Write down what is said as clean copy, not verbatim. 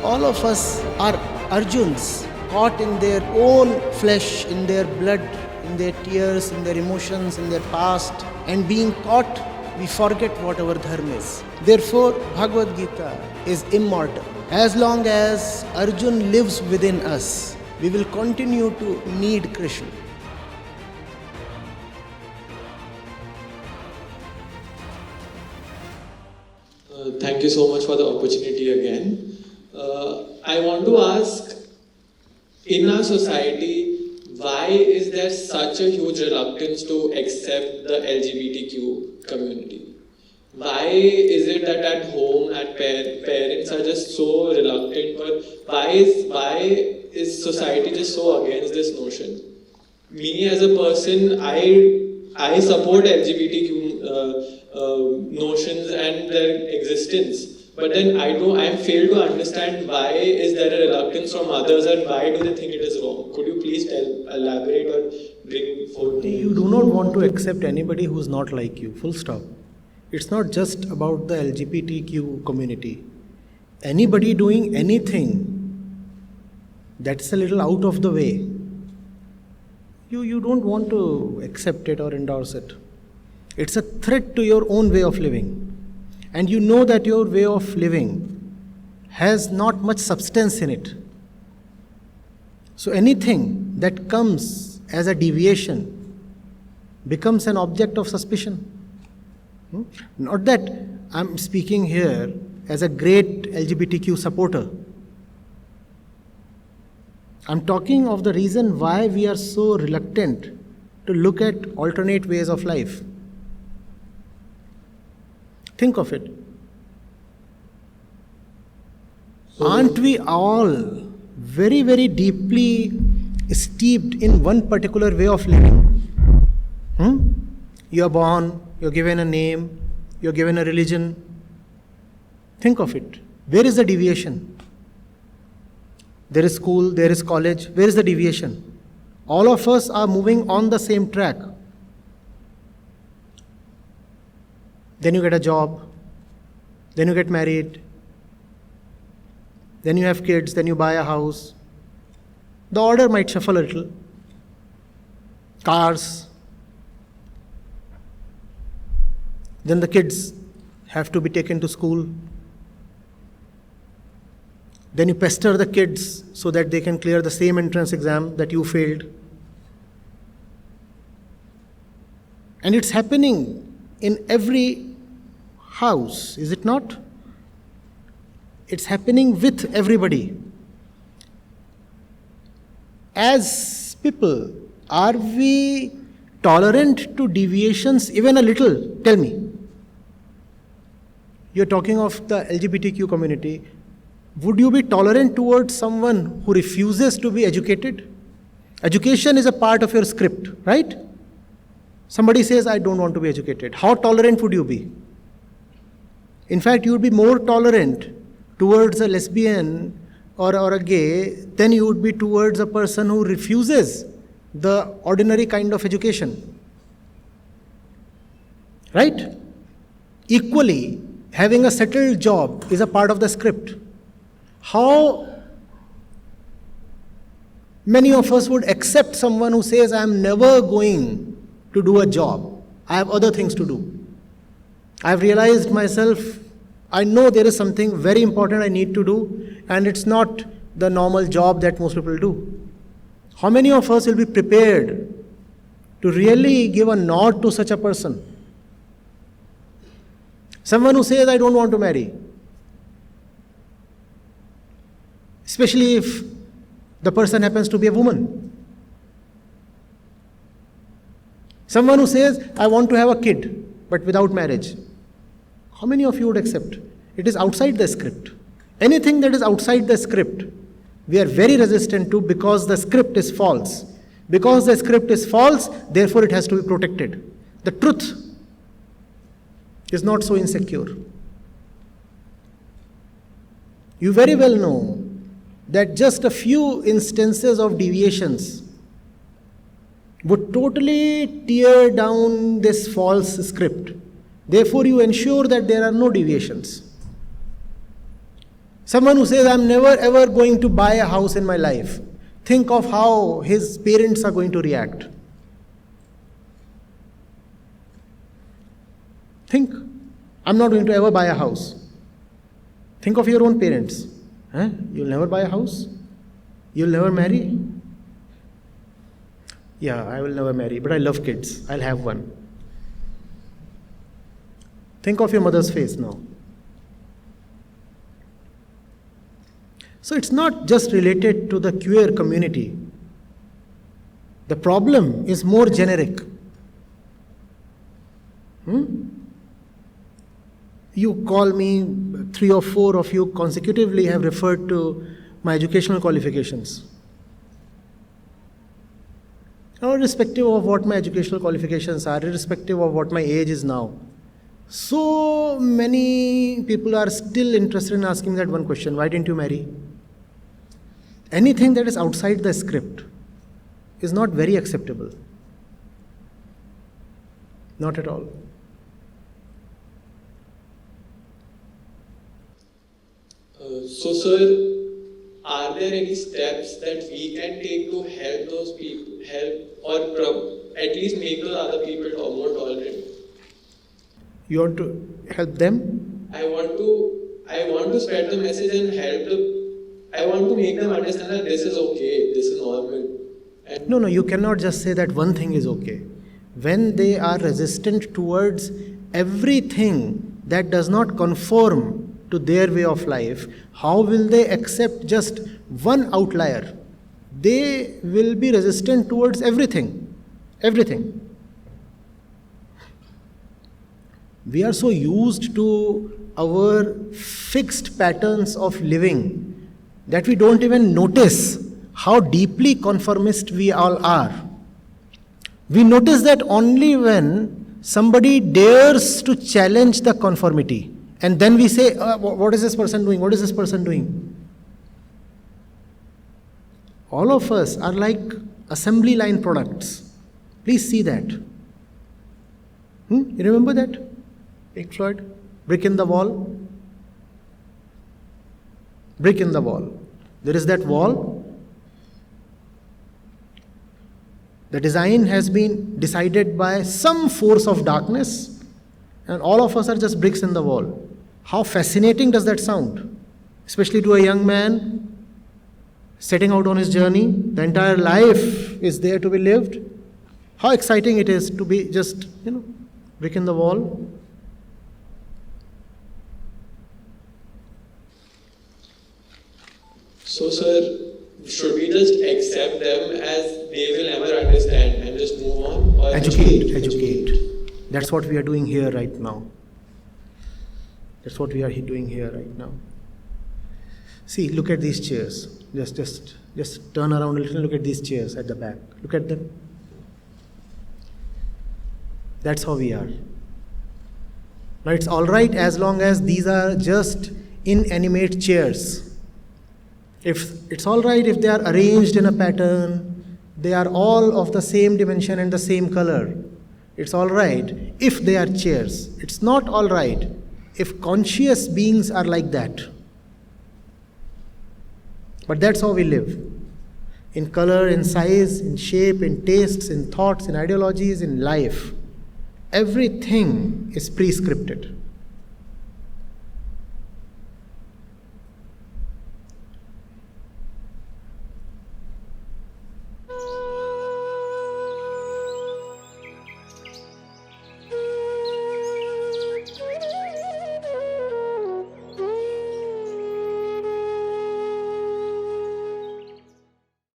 all of us are Arjuns, caught in their own flesh, in their blood, in their tears, in their emotions, in their past, and being caught, we forget what our dharma is. Therefore, Bhagavad Gita is immortal. As long as Arjun lives within us, we will continue to need Krishna. Thank you so much for the opportunity again. I want to ask, in our society, why is there such a huge reluctance to accept the LGBTQ community? Why is it that at home, parents are just so reluctant, or why is society just so against this notion? Me as a person, I support LGBTQ notions and their existence, but then I fail to understand why is there a reluctance from others, and why do they think it is wrong? Could you please elaborate or bring forth? You do not want to accept anybody who is not like you, full stop. It's not just about the LGBTQ community. Anybody doing anything that's a little out of the way, you don't want to accept it or endorse it. It's a threat to your own way of living. And you know that your way of living has not much substance in it. So anything that comes as a deviation becomes an object of suspicion. Not that I'm speaking here as a great LGBTQ supporter. I'm talking of the reason why we are so reluctant to look at alternate ways of life. Think of it. Aren't we all very, very deeply steeped in one particular way of living? You are born, you're given a name, you're given a religion. Think of it. Where is the deviation? There is school, there is college. Where is the deviation? All of us are moving on the same track. Then you get a job, then you get married, then you have kids, then you buy a house. The order might shuffle a little. Cars. Then the kids have to be taken to school. Then you pester the kids so that they can clear the same entrance exam that you failed. And it's happening in every house, is it not? It's happening with everybody. As people, are we tolerant to deviations even a little? Tell me. You're talking of the LGBTQ community. Would you be tolerant towards someone who refuses to be educated? Education is a part of your script, right? Somebody says, I don't want to be educated. How tolerant would you be? In fact, you would be more tolerant towards a lesbian or a gay than you would be towards a person who refuses the ordinary kind of education. Right? Equally, having a settled job is a part of the script. How many of us would accept someone who says, I am never going to do a job. I have other things to do. I've realized myself, I know there is something very important I need to do, and it's not the normal job that most people do. How many of us will be prepared to really give a nod to such a person? Someone who says, I don't want to marry. Especially if the person happens to be a woman. Someone who says, I want to have a kid, but without marriage. How many of you would accept? It is outside the script. Anything that is outside the script, we are very resistant to because the script is false. Because the script is false, therefore it has to be protected. The truth is not so insecure. You very well know that just a few instances of deviations would totally tear down this false script. Therefore, you ensure that there are no deviations. Someone who says, I'm never ever going to buy a house in my life. Think of how his parents are going to react. Think, I'm not going to ever buy a house. Think of your own parents. You'll never buy a house? You'll never marry? Yeah, I will never marry, but I love kids. I'll have one. Think of your mother's face now. So it's not just related to the queer community. The problem is more generic. You call me, 3 or 4 of you consecutively have referred to my educational qualifications. Irrespective of what my educational qualifications are, irrespective of what my age is now, so many people are still interested in asking that one question: why didn't you marry? Anything that is outside the script is not very acceptable. Not at all. So, sir, are there any steps that we can take to help those people, at least make those other people more tolerant? You want to help them? I want to spread the message and I want to make them understand that this is okay, this is normal. And No, you cannot just say that one thing is okay. When they are resistant towards everything that does not conform to their way of life, how will they accept just one outlier? They will be resistant towards everything. Everything. We are so used to our fixed patterns of living that we don't even notice how deeply conformist we all are. We notice that only when somebody dares to challenge the conformity. And then we say, what is this person doing? What is this person doing? All of us are like assembly line products. Please see that. You remember that? Pink Floyd? Brick in the wall? Brick in the wall. There is that wall. The design has been decided by some force of darkness, and all of us are just bricks in the wall. How fascinating does that sound? Especially to a young man setting out on his journey. The entire life is there to be lived. How exciting it is to be just, brick in the wall. so, sir, should we just accept them as they will never understand and just move on? Or Educate. That's what we are doing here right now. That's what we are doing here right now. See, look at these chairs. Just turn around a little and look at these chairs at the back. Look at them. That's how we are. Now it's all right as long as these are just inanimate chairs. If it's all right if they are arranged in a pattern, they are all of the same dimension and the same color. It's all right if they are chairs. It's not all right if conscious beings are like that. But that's how we live. In color, in size, in shape, in tastes, in thoughts, in ideologies, in life. Everything is pre-scripted.